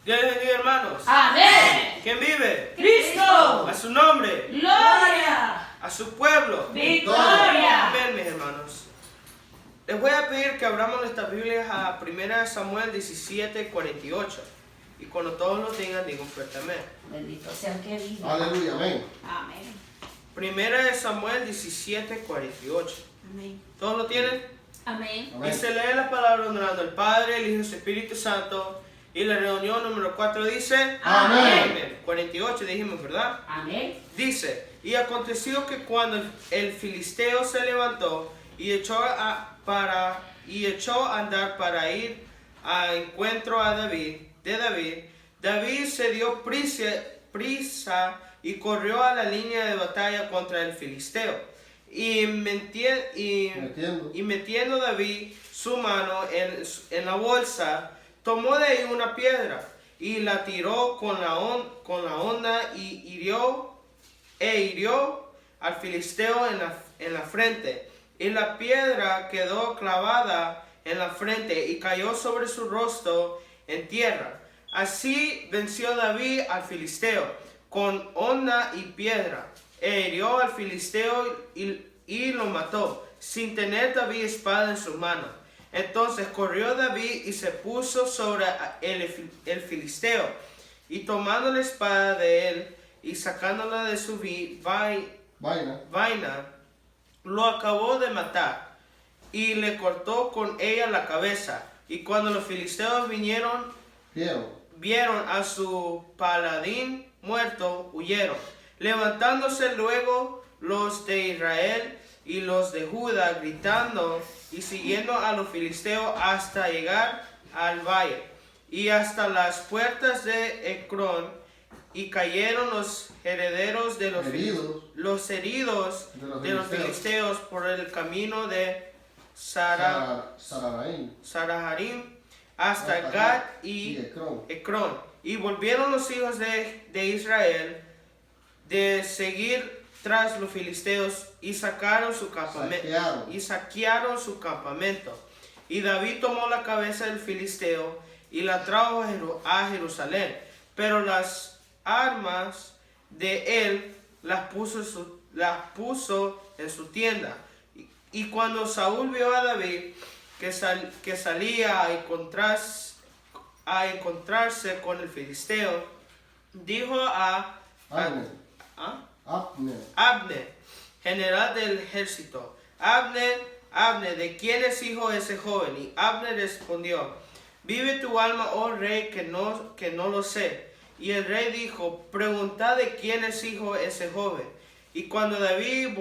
Dios les bendiga, hermanos. Amén. ¿Quién vive? Cristo. A su nombre. Gloria. A su pueblo. Victoria. Amén, mis hermanos. Les voy a pedir que abramos nuestras Biblias a 1 Samuel 17:48. Y cuando todos lo tengan, digan fuerte amén. Bendito sea el que vive. Aleluya, amén. Amén. 1 Samuel 17:48. Amén. ¿Todos lo tienen? Amén. Y Amén. se lee la palabra honorando al Padre, el Hijo y el Espíritu Santo. Y la reunión número 4 dice: Amén. 48 dijimos, ¿verdad? Amén. Dice: y aconteció que cuando el filisteo se levantó y echó a andar para ir a encuentro de David se dio prisa y corrió a la línea de batalla contra el filisteo. Y metiendo David su mano en la bolsa, tomó de ahí una piedra y la tiró con la honda y hirió al filisteo en la frente. Y la piedra quedó clavada en la frente y cayó sobre su rostro en tierra. Así venció David al filisteo con honda y piedra. E hirió al filisteo y lo mató, sin tener David espada en su mano. Entonces corrió David y se puso sobre el filisteo, y tomando la espada de él y sacándola de su vaina, lo acabó de matar y le cortó con ella la cabeza. Y cuando los filisteos vieron a su paladín muerto, huyeron. Levantándose luego los de Israel y los de Judá, gritando y siguiendo a los filisteos hasta llegar al valle y hasta las puertas de Ecrón, y cayeron los herederos de los heridos de los filisteos por el camino de Saraharim hasta Gat y Ecrón. Y volvieron los hijos de Israel de seguir tras los filisteos y saquearon su campamento. Y David tomó la cabeza del filisteo y la trajo a Jerusalén, pero las armas de él las puso en su tienda. Y cuando Saúl vio a David que salía a encontrarse con el filisteo, dijo a Abner, general del ejército: Abner, ¿de quién es hijo ese joven? Y Abner respondió: vive tu alma, oh rey, que no lo sé. Y el rey dijo: preguntad de quién es hijo ese joven. Y cuando David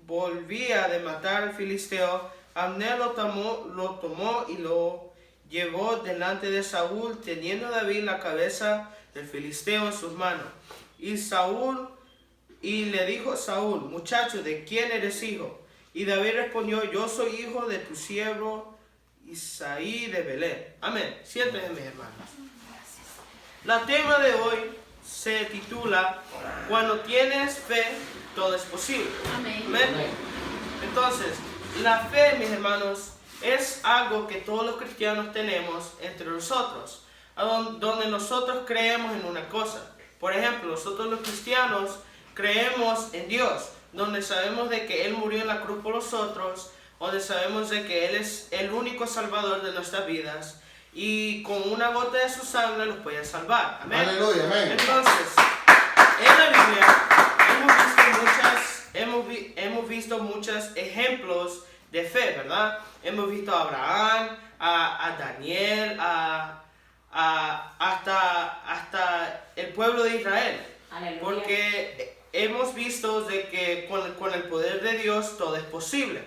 volvía de matar al filisteo, Abner lo tomó y lo llevó delante de Saúl, teniendo David la cabeza del filisteo en sus manos. Y le dijo Saúl: muchacho, ¿de quién eres hijo? Y David respondió: yo soy hijo de tu siervo Isaí de Belén. Amén. Siéntense, mis hermanos. El tema de hoy se titula: cuando tienes fe, todo es posible. Amén. Amén. Entonces, la fe, mis hermanos, es algo que todos los cristianos tenemos entre nosotros, donde nosotros creemos en una cosa. Por ejemplo, nosotros los cristianos creemos en Dios, donde sabemos de que Él murió en la cruz por nosotros, donde sabemos de que Él es el único salvador de nuestras vidas, y con una gota de su sangre nos puede salvar. Amén. Aleluya, amén. Entonces, en la Biblia hemos visto muchos ejemplos de fe, ¿verdad? Hemos visto a Abraham, a Daniel, hasta el pueblo de Israel. Aleluya. Porque hemos visto de que con el poder de Dios todo es posible.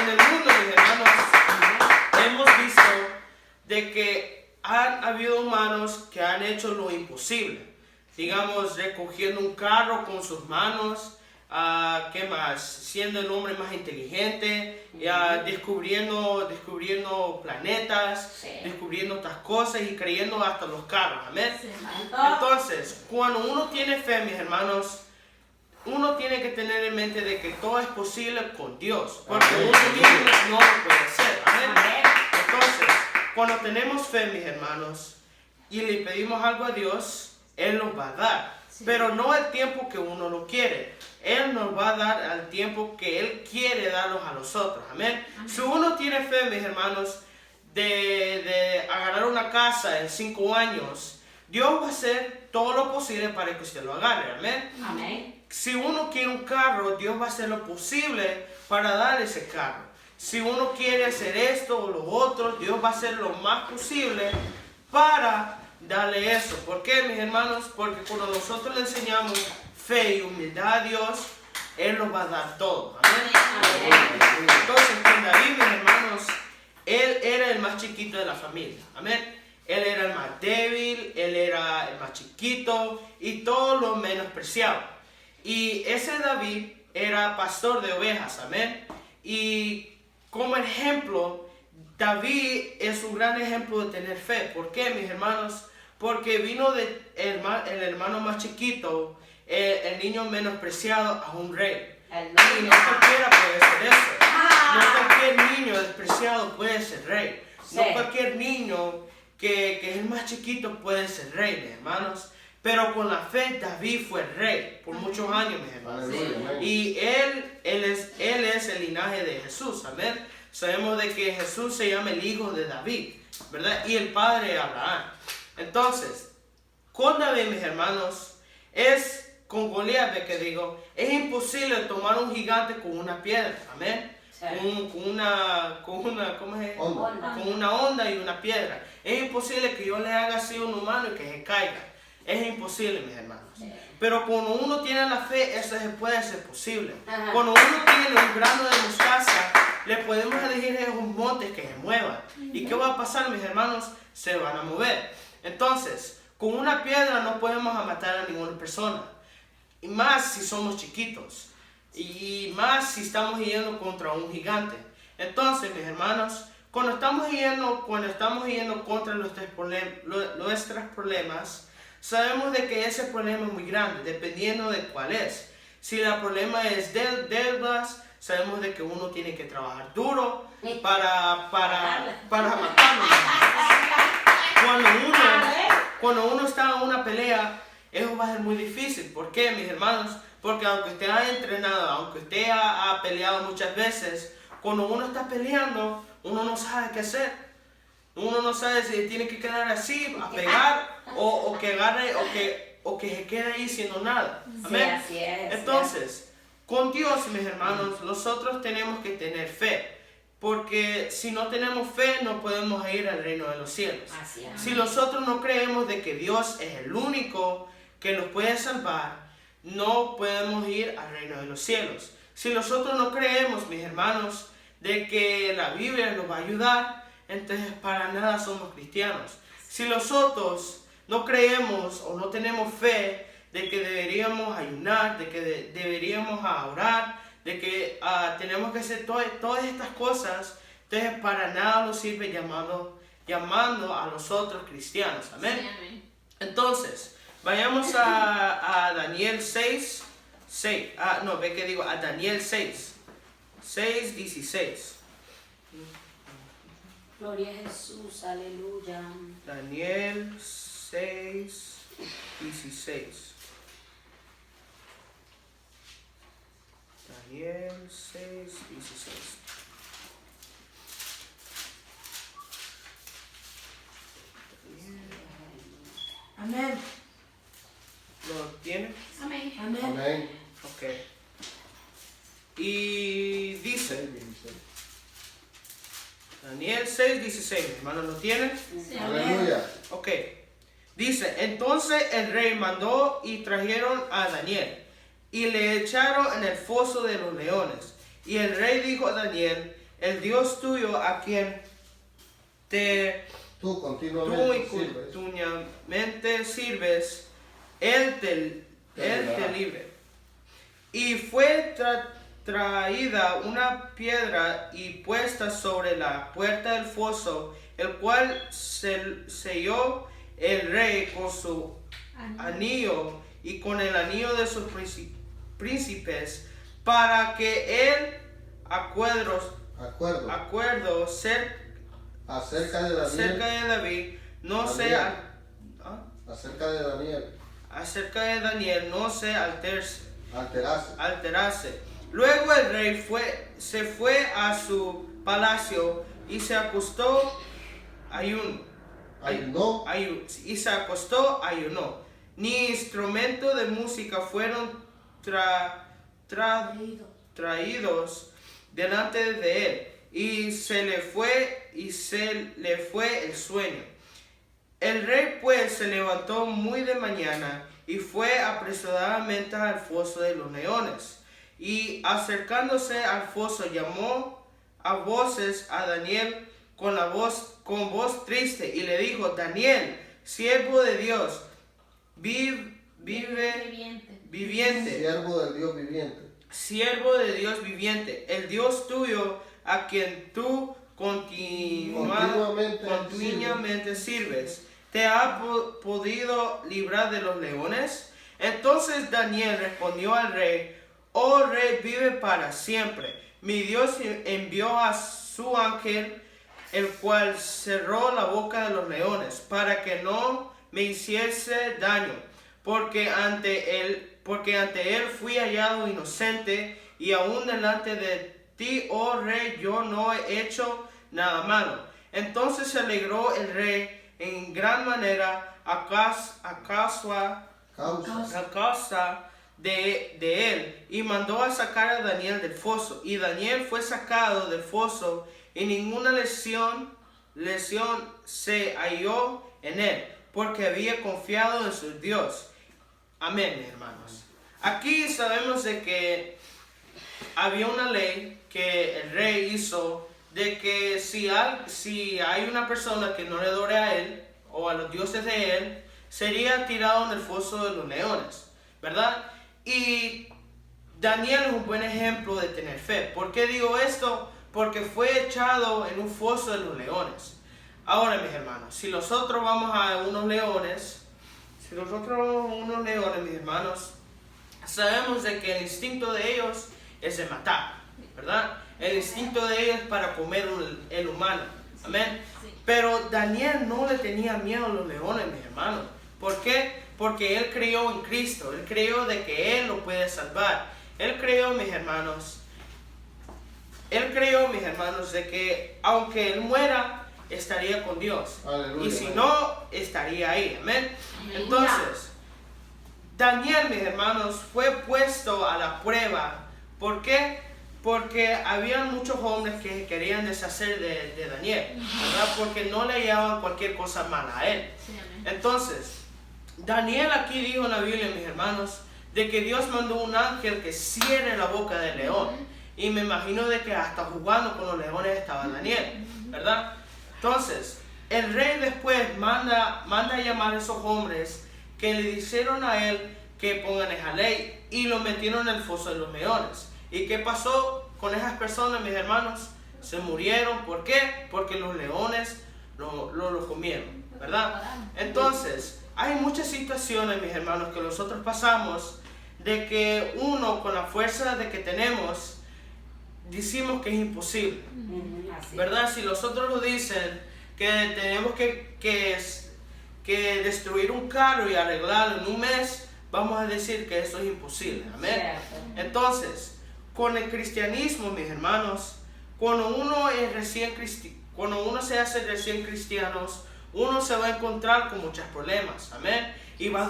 En el mundo, mis hermanos, hemos visto de que han habido humanos que han hecho lo imposible. Digamos, recogiendo un carro con sus manos, ¿qué más? Siendo el hombre más inteligente, descubriendo planetas, Sí. descubriendo otras cosas y creyendo hasta los carros. Amén. Sí. Entonces, cuando uno tiene fe, mis hermanos, uno tiene que tener en mente de que todo es posible con Dios, porque Amén. uno mismo no lo puede hacer. Amén. Amén. Entonces, cuando tenemos fe, mis hermanos, y le pedimos algo a Dios, Él nos va a dar. Sí. Pero no el tiempo que uno lo quiere. Él nos va a dar al tiempo que Él quiere darnos a nosotros. Amén. Si uno tiene fe, mis hermanos, de agarrar una casa en 5 años, Dios va a hacer todo lo posible para que usted lo agarre. Amén. Amén. Si uno quiere un carro, Dios va a hacer lo posible para darle ese carro. Si uno quiere hacer esto o lo otro, Dios va a hacer lo más posible para darle eso. ¿Por qué, mis hermanos? Porque cuando nosotros le enseñamos fe y humildad a Dios, Él nos va a dar todo. Amén. Entonces, con David, mis hermanos, él era el más chiquito de la familia. Amén. Él era el más débil, él era el más chiquito y todo lo menospreciado. Y ese David era pastor de ovejas. Amén. Y como ejemplo, David es un gran ejemplo de tener fe. ¿Por qué, mis hermanos? Porque vino de el hermano más chiquito, el niño menospreciado, a un rey. Y no cualquiera puede ser eso. No cualquier niño despreciado puede ser rey. No Sí. cualquier niño que es el más chiquito puede ser rey, mis hermanos. Pero con la fe David fue rey por muchos años, mis hermanos. Aleluya, amén. Y él es el linaje de Jesús, amén. Sabemos de que Jesús se llama el hijo de David, ¿verdad? Y el padre de Abraham. Entonces, con David, mis hermanos, con Goliat, que digo, es imposible tomar un gigante con una piedra, amén. Sí. Con una, ¿cómo es? Onda. Con una onda y una piedra. Es imposible que yo le haga así a un humano y que se caiga. Es imposible, mis hermanos. Sí. Pero cuando uno tiene la fe, eso se puede ser posible. Ajá. Cuando uno tiene un grano de mostaza, le podemos elegir esos montes que se muevan. ¿Y qué va a pasar, mis hermanos? Se van a mover. Entonces, con una piedra no podemos matar a ninguna persona. Y más si somos chiquitos. Y más si estamos yendo contra un gigante. Entonces, mis hermanos, cuando estamos yendo contra nuestros problemas, sabemos de que ese problema es muy grande, dependiendo de cuál es. Si el problema es deudas, sabemos de que uno tiene que trabajar duro para matarlo. Cuando uno está en una pelea, eso va a ser muy difícil. ¿Por qué, mis hermanos? Porque aunque usted ha entrenado, aunque usted ha peleado muchas veces, cuando uno está peleando, uno no sabe qué hacer. Uno no sabe si tiene que quedar así, a pegar, o que agarre, o que se quede ahí siendo nada. Amén. Sí, así es. Entonces, con Dios, mis hermanos, nosotros tenemos que tener fe. Porque si no tenemos fe, no podemos ir al reino de los cielos. Así es. Si nosotros no creemos de que Dios es el único que nos puede salvar, no podemos ir al reino de los cielos. Si nosotros no creemos, mis hermanos, de que la Biblia nos va a ayudar, entonces para nada somos cristianos. Si nosotros no creemos o no tenemos fe de que deberíamos ayunar, de que deberíamos orar, de que tenemos que hacer todas estas cosas, entonces para nada nos sirve llamando a los otros cristianos. Amén. Sí, amén. Entonces, vayamos a Daniel 6. A Daniel 6:16. Gloria a Jesús, aleluya. Daniel 6:16. Daniel 6:16. Amén. ¿Lo tiene? Amén. Amén. Amén. Ok. Y dice, Daniel 6:16, hermano, ¿lo tiene? Sí, Aleluya. Ok. Dice, entonces el rey mandó y trajeron a Daniel y le echaron en el foso de los leones. Y el rey dijo a Daniel, el Dios tuyo a quien Tú tú y continuamente sirves. continuamente sirves, Él te libre. Y fue traída una piedra y puesta sobre la puerta del foso, el cual selló el rey con su anillo y con el anillo de sus príncipes, para que el acuerdo Acerca de David. acerca de David no También. sea acerca de Daniel no se alterase. alterase. Luego el rey se fue a su palacio y se acostó Ayunó. ayunó. Ni instrumento de música fueron traídos delante de él, y se le fue el sueño. El rey pues se levantó muy de mañana y fue apresuradamente al foso de los leones, y acercándose al foso llamó a voces a Daniel con voz triste, y le dijo: Daniel, siervo de Dios viviente, Siervo del Dios viviente. siervo de Dios viviente, el Dios tuyo, a quien tú continuamente sirves, ¿te ha podido librar de los leones? Entonces Daniel respondió al rey: Oh rey, vive para siempre. Mi Dios envió a su ángel, el cual cerró la boca de los leones, para que no me hiciese daño, porque ante él fui hallado inocente, y aún delante de ti, oh rey, yo no he hecho nada malo. Entonces se alegró el rey en gran manera a causa de él, y mandó a sacar a Daniel del foso. Y Daniel fue sacado del foso, y ninguna lesión se halló en él, porque había confiado en su Dios. Amén, mis hermanos. Aquí sabemos de que había una ley que el rey hizo, de que si hay una persona que no le adore a él o a los dioses de él, sería tirado en el foso de los leones, ¿verdad? Y Daniel es un buen ejemplo de tener fe. ¿Por qué digo esto? Porque fue echado en un foso de los leones. Ahora, mis hermanos, si nosotros vamos a unos leones, mis hermanos, sabemos de que el instinto de ellos es de matar, ¿verdad? El instinto de ellos es para comer el humano. Amén. Pero Daniel no le tenía miedo a los leones, mis hermanos. ¿Por qué? Porque él creyó en Cristo. Él creyó de que él lo puede salvar. Él creyó, mis hermanos, de que aunque él muera, estaría con Dios. Aleluya. Y si no, estaría ahí. Amén. Entonces, Daniel, mis hermanos, fue puesto a la prueba. ¿Por qué? Porque había muchos hombres que querían deshacer de Daniel, ¿verdad? Porque no le hallaban cualquier cosa mala a él. Entonces, Daniel aquí dijo en la Biblia, mis hermanos, de que Dios mandó un ángel que cierre la boca del león. Y me imagino de que hasta jugando con los leones estaba Daniel, ¿verdad? Entonces, el rey después manda a llamar a esos hombres que le dijeron a él que pongan esa ley, y lo metieron en el foso de los leones. ¿Y qué pasó con esas personas, mis hermanos? Se murieron. ¿Por qué? Porque los leones lo comieron, ¿verdad? Entonces, hay muchas situaciones, mis hermanos, que nosotros pasamos, de que uno, con la fuerza de que tenemos, decimos que es imposible, ¿verdad? Si los otros nos dicen que tenemos que destruir un carro y arreglarlo en un mes, vamos a decir que eso es imposible. Amén. Entonces, con el cristianismo, mis hermanos, cuando uno se hace recién cristianos, uno se va a encontrar con muchos problemas. Amén. Y va a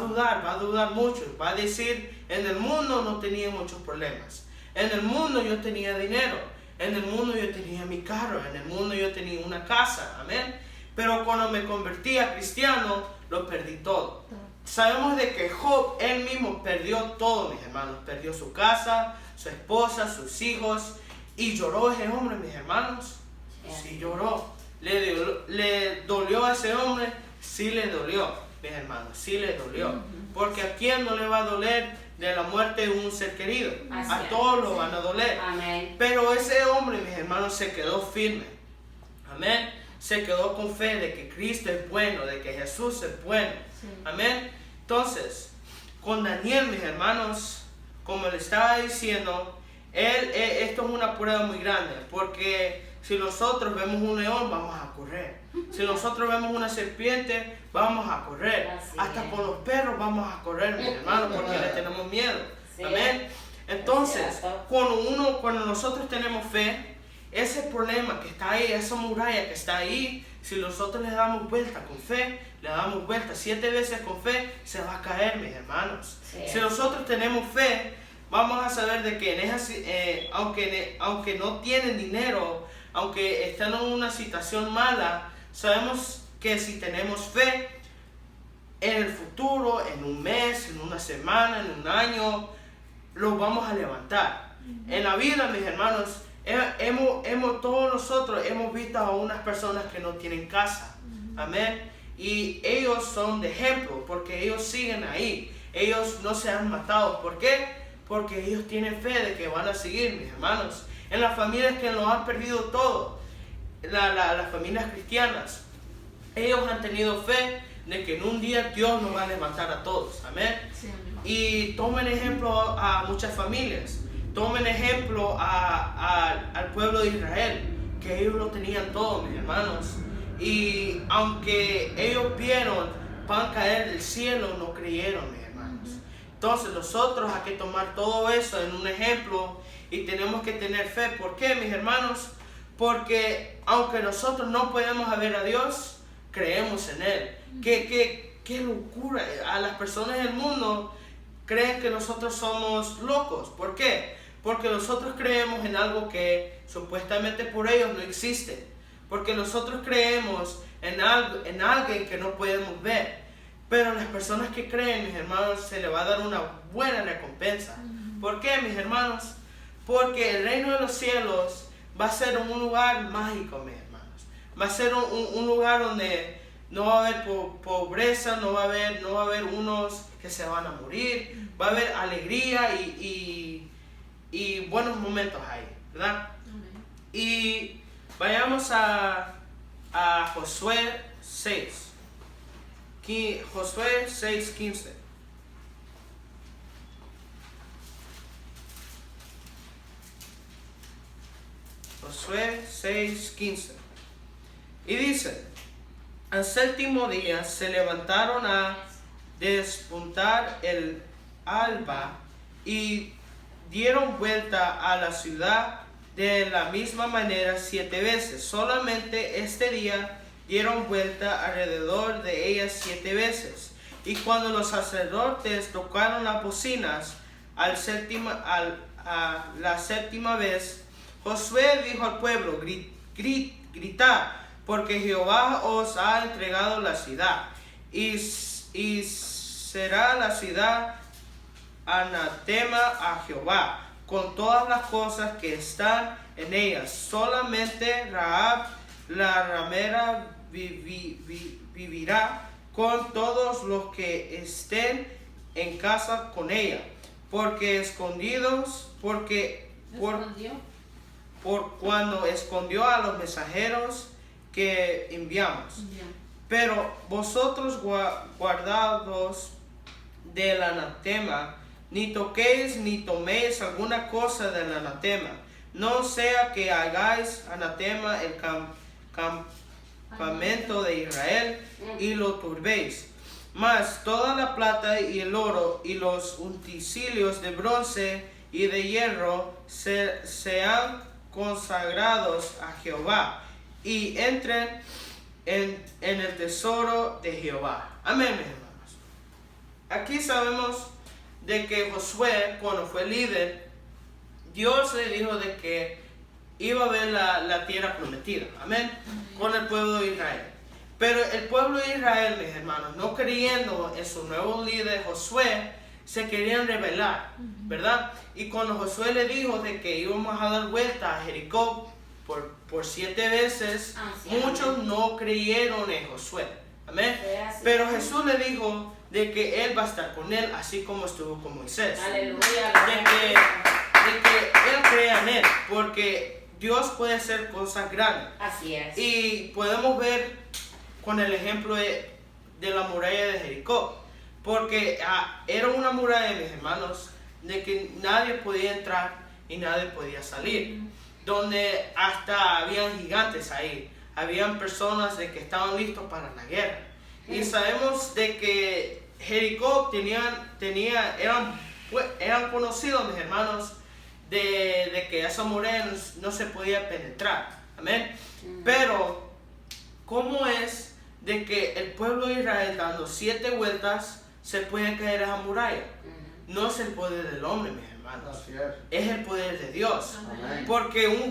dudar mucho. Va a decir: en el mundo no tenía muchos problemas. En el mundo yo tenía dinero. En el mundo yo tenía mi carro. En el mundo yo tenía una casa. Amén. Pero cuando me convertí a cristiano, lo perdí todo. Sabemos de que Job, él mismo, perdió todo, mis hermanos. Perdió su casa, su esposa, sus hijos. Y lloró ese hombre, mis hermanos. Sí lloró. ¿Le dolió a ese hombre? Sí le dolió, mis hermanos. Sí le dolió. Porque ¿a quién no le va a doler de la muerte de un ser querido? A todos lo van a doler. Amén. Pero ese hombre, mis hermanos, se quedó firme. Amén. Se quedó con fe de que Cristo es bueno, de que Jesús es bueno. Amén. Entonces, con Daniel, mis hermanos, como le estaba diciendo, esto es una prueba muy grande, porque si nosotros vemos un león, vamos a correr. Si nosotros vemos una serpiente, vamos a correr. Así Hasta es. con los perros vamos a correr, mis hermanos, porque le tenemos miedo. Sí. Amén. Entonces, Es cierto. cuando nosotros tenemos fe, ese problema que está ahí, esa muralla que está ahí, si nosotros le damos vuelta con fe, le damos vuelta 7 veces con fe, se va a caer, mis hermanos. Sí. Si nosotros tenemos fe, vamos a saber de que aunque no tienen dinero, aunque están en una situación mala, sabemos que si tenemos fe, en el futuro, en un mes, en una semana, en un año, lo vamos a levantar. En la vida, mis hermanos, todos nosotros hemos visto a unas personas que no tienen casa. Amén. Y ellos son de ejemplo porque ellos siguen ahí. Ellos no se han matado. ¿Por qué? Porque ellos tienen fe de que van a seguir, mis hermanos. En las familias que lo han perdido todo, las familias cristianas, ellos han tenido fe de que en un día Dios nos va a levantar a todos. Amén. Sí, amén. Y tomen ejemplo a muchas familias. Tomen ejemplo al pueblo de Israel, que ellos lo tenían todo, mis hermanos. Y aunque ellos vieron pan caer del cielo, no creyeron, mis hermanos. Entonces nosotros hay que tomar todo eso en un ejemplo y tenemos que tener fe. ¿Por qué, mis hermanos? Porque aunque nosotros no podemos ver a Dios, creemos en Él. Qué locura. A las personas del mundo creen que nosotros somos locos. ¿Por qué? Porque nosotros creemos en algo que supuestamente por ellos no existe. Porque nosotros creemos en alguien que no podemos ver. Pero las personas que creen, mis hermanos, se les va a dar una buena recompensa. ¿Por qué, mis hermanos? Porque el reino de los cielos va a ser un lugar mágico, mis hermanos. Va a ser un lugar donde no va a haber pobreza, no va a haber unos que se van a morir. Va a haber alegría y buenos momentos ahí, ¿verdad? Amén. Y vayamos a Josué 6. Josué 6:15. Josué 6:15. Y dice: al séptimo día se levantaron a despuntar el alba y dieron vuelta a la ciudad de la misma manera 7 veces. Solamente este día dieron vuelta alrededor de ellas 7 veces. Y cuando los sacerdotes tocaron las bocinas a la séptima vez, Josué dijo al pueblo: gritad, porque Jehová os ha entregado la ciudad, y será la ciudad anatema a Jehová, con todas las cosas que están en ella. Solamente Rahab, la ramera, vivirá con todos los que estén en casa con ella, por cuando escondió a los mensajeros que enviamos. Bien. Pero vosotros guardaos del anatema, ni toquéis ni toméis alguna cosa del anatema, no sea que hagáis anatema el campamento de Israel y lo turbéis. Mas toda la plata y el oro y los utensilios de bronce y de hierro sean consagrados a Jehová y entren en el tesoro de Jehová. Amén, mis hermanos. Aquí sabemos de que Josué, cuando fue líder, Dios le dijo de que iba a ver la tierra prometida. Amén. Con el pueblo de Israel. Pero el pueblo de Israel, mis hermanos, no creyendo en su nuevo líder Josué, se querían rebelar, ¿verdad? Y cuando Josué le dijo de que íbamos a dar vuelta a Jericó por 7 veces, muchos no creyeron en Josué. Amén. Pero Jesús le dijo de que Él va a estar con él, así como estuvo con Moisés. Aleluya. De que Él crea en Él, porque Dios puede hacer cosas grandes. Así es. Y podemos ver con el ejemplo de la muralla de Jericó, porque era una muralla, mis hermanos, de que nadie podía entrar y nadie podía salir, donde hasta habían gigantes ahí, habían personas de que estaban listos para la guerra. Y sabemos de que Jericó eran conocidos, mis hermanos, de que esa muralla no se podía penetrar. Amén. Pero, ¿cómo es de que el pueblo de Israel, dando 7 vueltas, se puede caer a esa muralla? No es el poder del hombre, mis hermanos. Es el poder de Dios. Amén. Porque con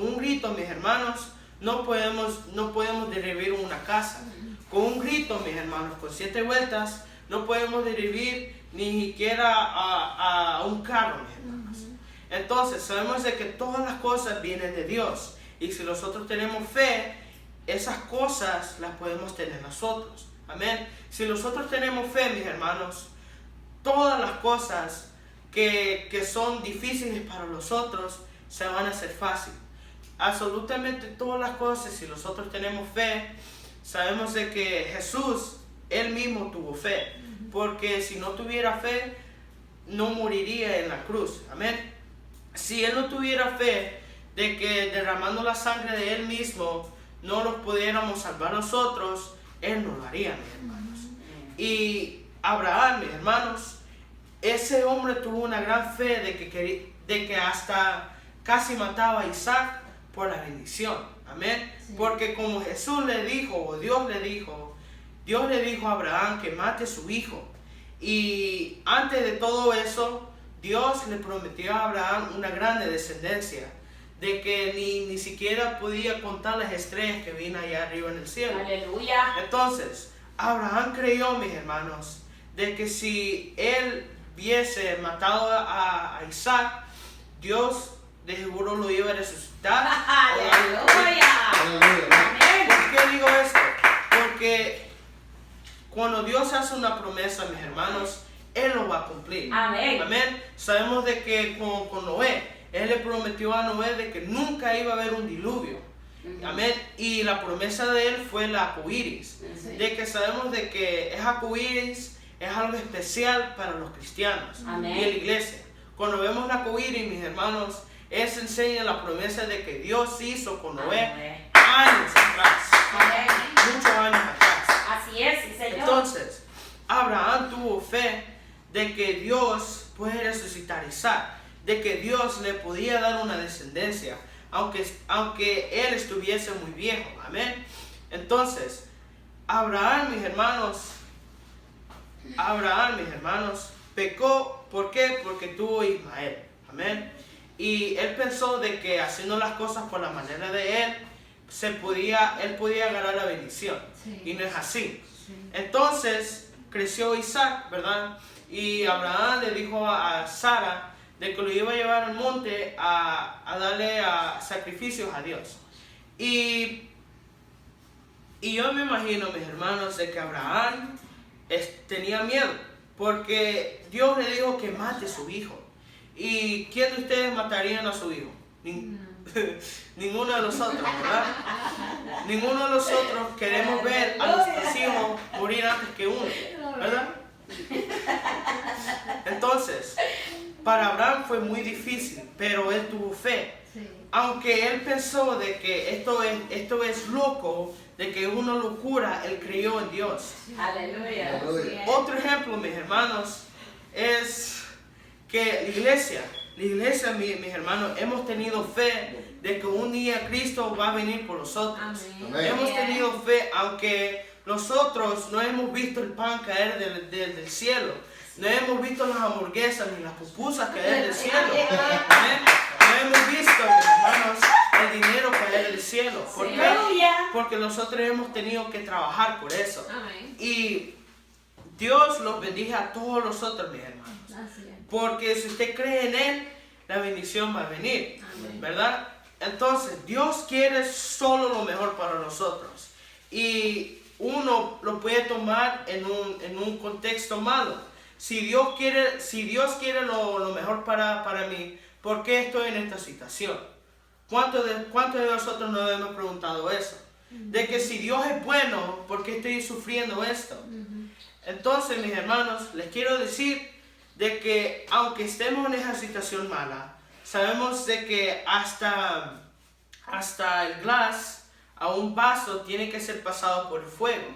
un grito, mis hermanos, no podemos derribar una casa. Con un grito, mis hermanos, con 7 vueltas, no podemos derribar ni siquiera a un carro, mis hermanos. Entonces, sabemos de que todas las cosas vienen de Dios. Y si nosotros tenemos fe, esas cosas las podemos tener nosotros. Amén. Si nosotros tenemos fe, mis hermanos, todas las cosas que son difíciles para nosotros se van a hacer fáciles. Absolutamente todas las cosas, si nosotros tenemos fe, sabemos de que Jesús, Él mismo tuvo fe. Porque si no tuviera fe, no moriría en la cruz. Amén. Si Él no tuviera fe de que derramando la sangre de Él mismo no nos pudiéramos salvar nosotros, Él no lo haría, mis hermanos. Y Abraham, mis hermanos, ese hombre tuvo una gran fe de que hasta casi mataba a Isaac por la bendición. Amén. Sí. Porque como Jesús le dijo, o Dios le dijo a Abraham que mate a su hijo. Y antes de todo eso, Dios le prometió a Abraham una grande descendencia, de que ni siquiera podía contar las estrellas que vienen allá arriba en el cielo. Aleluya. Entonces, Abraham creyó, mis hermanos, de que si él hubiese matado a Isaac, Dios de seguro lo iba a resucitar. Aleluya. Amén. ¿Por qué digo esto? Porque cuando Dios hace una promesa, mis hermanos, Él lo va a cumplir. Amén. Amén. Sabemos de que con Noé, Él le prometió a Noé de que nunca iba a haber un diluvio. Amén. Y la promesa de Él fue el arco iris. De que sabemos de que el arco iris es algo especial para los cristianos. Amén. Y en la iglesia. Cuando vemos el arco iris, mis hermanos, eso enseña la promesa de que Dios hizo con Noé años atrás. Amén. Muchos años atrás. Así es, sí, Señor. Entonces, Abraham tuvo fe de que Dios puede resucitar a Isaac, de que Dios le podía dar una descendencia, aunque él estuviese muy viejo. Amén. Entonces, Abraham, mis hermanos, pecó. ¿Por qué? Porque tuvo Ismael. Amén. Y él pensó de que haciendo las cosas por la manera de él, él podía ganar la bendición. Sí. Y no es así. Sí. Entonces, creció Isaac, ¿verdad? Y Abraham le dijo a Sara de que lo iba a llevar al monte a darle sacrificios a Dios. Y yo me imagino, mis hermanos, de que Abraham tenía miedo, porque Dios le dijo que mate a su hijo. ¿Y quién de ustedes matarían a su hijo? Ninguno de nosotros, ¿verdad? Ninguno de nosotros queremos ver a nuestros hijos morir antes que uno, ¿verdad? Entonces, para Abraham fue muy difícil, pero él tuvo fe. Sí. Aunque él pensó de que esto es loco, de que es una locura, él creyó en Dios. Aleluya. Otro ejemplo, mis hermanos, es que la iglesia, mis hermanos, hemos tenido fe de que un día Cristo va a venir por nosotros. Amén. Hemos tenido fe, aunque nosotros no hemos visto el pan caer del cielo, no hemos visto las hamburguesas ni las pupusas caer del cielo. Amén. No hemos visto, mis hermanos, el dinero caer del cielo. ¿Por qué? Porque nosotros hemos tenido que trabajar por eso. Amén. Y Dios los bendiga a todos nosotros, mis hermanos. Porque si usted cree en Él, la bendición va a venir. Amén. ¿Verdad? Entonces, Dios quiere solo lo mejor para nosotros. Y uno lo puede tomar en un contexto malo. Si Dios quiere lo mejor para mí, ¿por qué estoy en esta situación? ¿Cuántos de nosotros nos hemos preguntado eso? De que si Dios es bueno, ¿por qué estoy sufriendo esto? Entonces, mis hermanos, les quiero decir de que aunque estemos en esa situación mala, sabemos de que hasta el glass, a un vaso tiene que ser pasado por el fuego.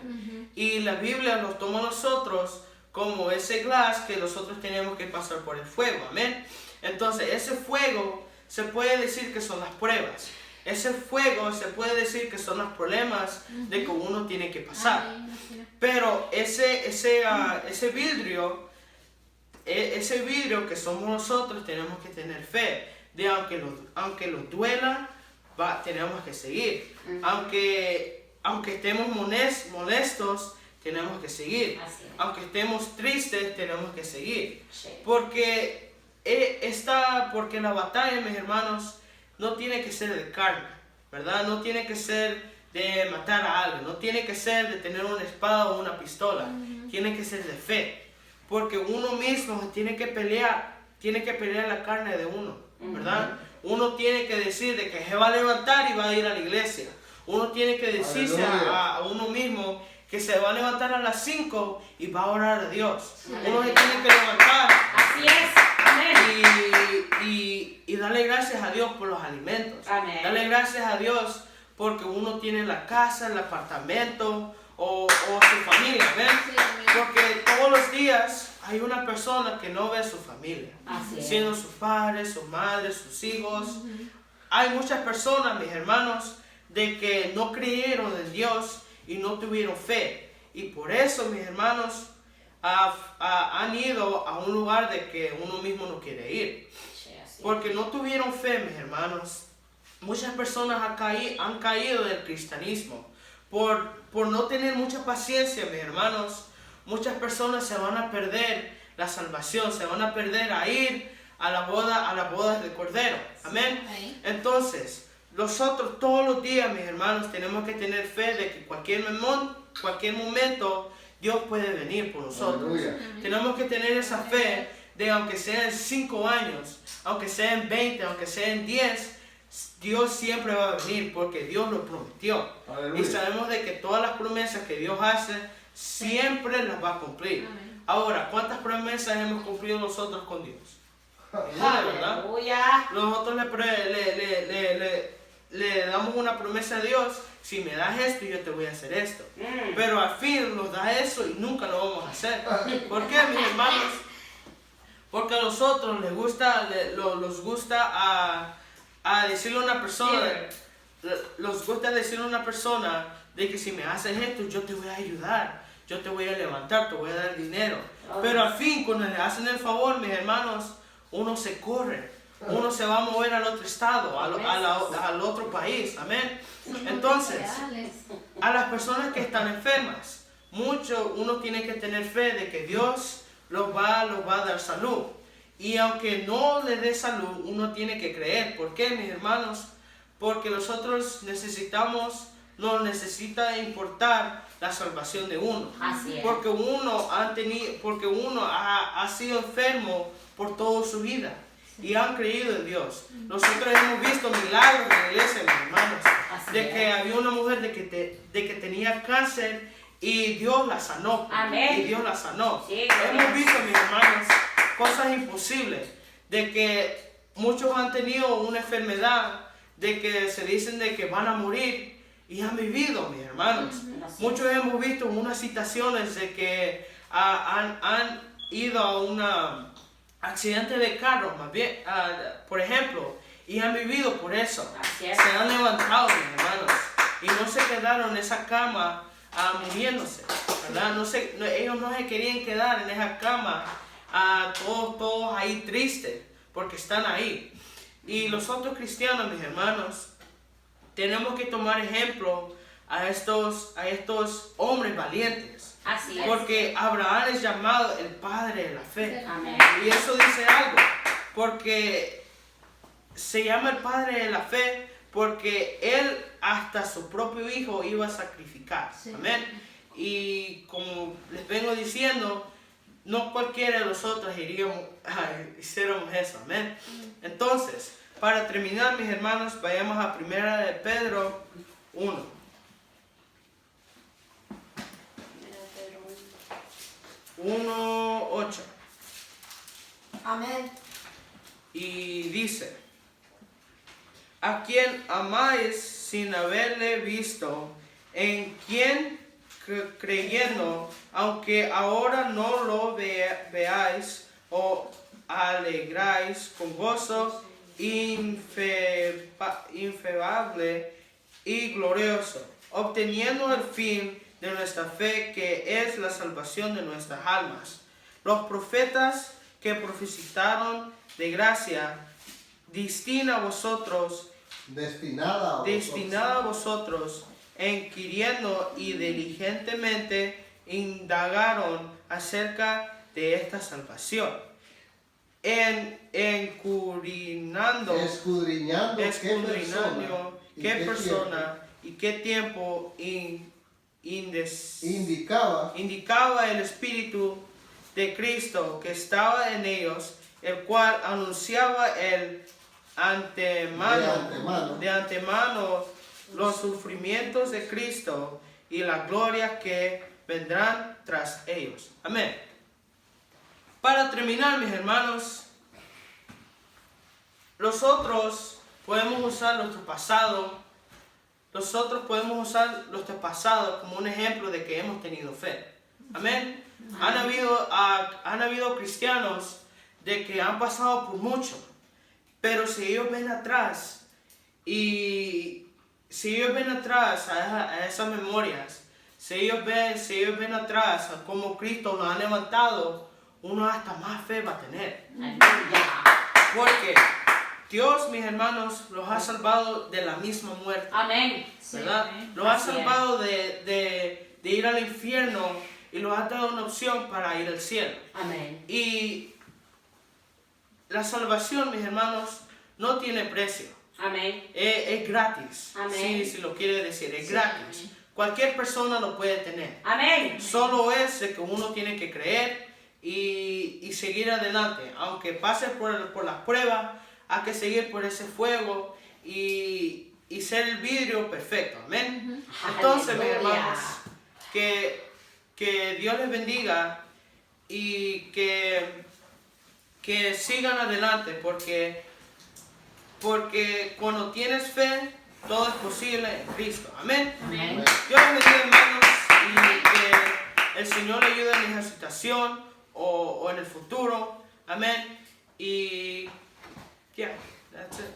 Y la Biblia nos toma a nosotros como ese glass que nosotros tenemos que pasar por el fuego. Amén. Entonces ese fuego se puede decir que son las pruebas. Ese fuego se puede decir que son los problemas de que uno tiene que pasar. Pero ese vidrio que somos nosotros, tenemos que tener fe. De aunque nos duela, tenemos que seguir. Aunque estemos molestos, tenemos que seguir. Aunque estemos tristes, tenemos que seguir. Porque la batalla, mis hermanos, no tiene que ser de carne, ¿verdad? No tiene que ser de matar a alguien, no tiene que ser de tener una espada o una pistola, tiene que ser de fe, porque uno mismo tiene que pelear la carne de uno, ¿verdad? Uno tiene que decir de que se va a levantar y va a ir a la iglesia. Uno tiene que decirse a uno mismo que se va a levantar a las 5 y va a orar a Dios. Uno se tiene que levantar. Así es. Y darle gracias a Dios por los alimentos. Amén. Darle gracias a Dios porque uno tiene la casa, el apartamento o su familia. ¿Ven? Sí, amén. Porque todos los días hay una persona que no ve a su familia. Así es. Siendo sus padres, sus madres, sus hijos. Hay muchas personas, mis hermanos, de que no creyeron en Dios y no tuvieron fe. Y por eso, mis hermanos, han ido a un lugar de que uno mismo no quiere ir. Porque no tuvieron fe, mis hermanos. Muchas personas han caído del cristianismo. Por no tener mucha paciencia, mis hermanos, muchas personas se van a perder la salvación, se van a perder a ir a la boda del Cordero. Amén. Entonces, nosotros todos los días, mis hermanos, tenemos que tener fe de que cualquier momento Dios puede venir por nosotros. Aleluya. Tenemos que tener esa fe de aunque sean 5 años, aunque sean 20, aunque sean 10, Dios siempre va a venir porque Dios lo prometió. Aleluya. Y sabemos de que todas las promesas que Dios hace, siempre las va a cumplir. Amén. Ahora, ¿cuántas promesas hemos cumplido nosotros con Dios? Ninguna, ¿verdad? Aleluya. Nosotros le damos una promesa a Dios: si me das esto, yo te voy a hacer esto. Pero al fin nos da eso y nunca lo vamos a hacer. ¿Por qué, mis hermanos? Porque a nosotros nos gusta decirle a una persona, de que si me haces esto, yo te voy a ayudar, yo te voy a levantar, te voy a dar dinero. Pero al fin, cuando le hacen el favor, mis hermanos, uno se corre. Uno se va a mover al otro estado, al otro país. Amén. Entonces, a las personas que están enfermas, uno tiene que tener fe de que Dios los va a dar salud. Y aunque no le dé salud, uno tiene que creer. ¿Por qué, mis hermanos? Porque nosotros nos necesita importar la salvación de uno. Así es. Porque uno ha sido enfermo por toda su vida. Y han creído en Dios. Nosotros hemos visto milagros en la iglesia, mis hermanos. De que había una mujer de que tenía cáncer y Dios la sanó. Amén. Y Dios la sanó. Sí, hemos visto, mis hermanos, cosas imposibles. De que muchos han tenido una enfermedad, de que se dicen de que van a morir y han vivido, mis hermanos. Muchos hemos visto unas situaciones de que han ido a una accidente de carro, más bien, por ejemplo, y han vivido por eso. Se han levantado, mis hermanos, y no se quedaron en esa cama muriéndose, ¿verdad? Ellos no se querían quedar en esa cama todos ahí tristes, porque están ahí. Y los otros cristianos, mis hermanos, tenemos que tomar ejemplo a estos hombres valientes. Así es. Porque Abraham es llamado el padre de la fe. Amén. Y eso dice algo. Porque se llama el padre de la fe porque él hasta su propio hijo iba a sacrificar. Sí. Amén. Y como les vengo diciendo, no cualquiera de nosotros hiciéramos eso. Amén. Entonces, para terminar, mis hermanos, vayamos a 1 de Pedro 1. 1:8. Amén. Y dice: a quien amáis sin haberle visto, en quien creyendo, aunque ahora no lo veáis, os alegráis con gozo inefable y glorioso, obteniendo el fin de nuestra fe, que es la salvación de nuestras almas. Los profetas que profetizaron de gracia destinada a vosotros, inquiriendo y diligentemente indagaron acerca de esta salvación, escudriñando qué persona y qué tiempo indicaba el Espíritu de Cristo que estaba en ellos, el cual anunciaba de antemano los sufrimientos de Cristo y la gloria que vendrán tras ellos. Amén. Para terminar, mis hermanos, nosotros podemos usar nuestro pasado. Nosotros podemos usar nuestro pasado como un ejemplo de que hemos tenido fe. Amén. Han habido cristianos de que han pasado por mucho, pero si ellos ven atrás a esas memorias, si ellos ven atrás a cómo Cristo los ha levantado, uno hasta más fe va a tener. Porque Dios, mis hermanos, los ha salvado de la misma muerte. Amén. ¿Verdad? Los ha salvado de ir al infierno y los ha dado una opción para ir al cielo. Amén. Y la salvación, mis hermanos, no tiene precio. Amén. Es gratis. Amén. Si lo quiere decir, es gratis. Cualquier persona lo puede tener. Amén. Solo es de que uno tiene que creer y seguir adelante. Aunque pase por las pruebas, hay que seguir por ese fuego y ser el vidrio perfecto. Amén. Entonces, mis hermanos, que Dios les bendiga y que sigan adelante, porque cuando tienes fe, todo es posible en Cristo. Amén. Amén. Dios les bendiga, hermanos, y que el Señor le ayude en esa situación o en el futuro. Amén. Y yeah, that's it.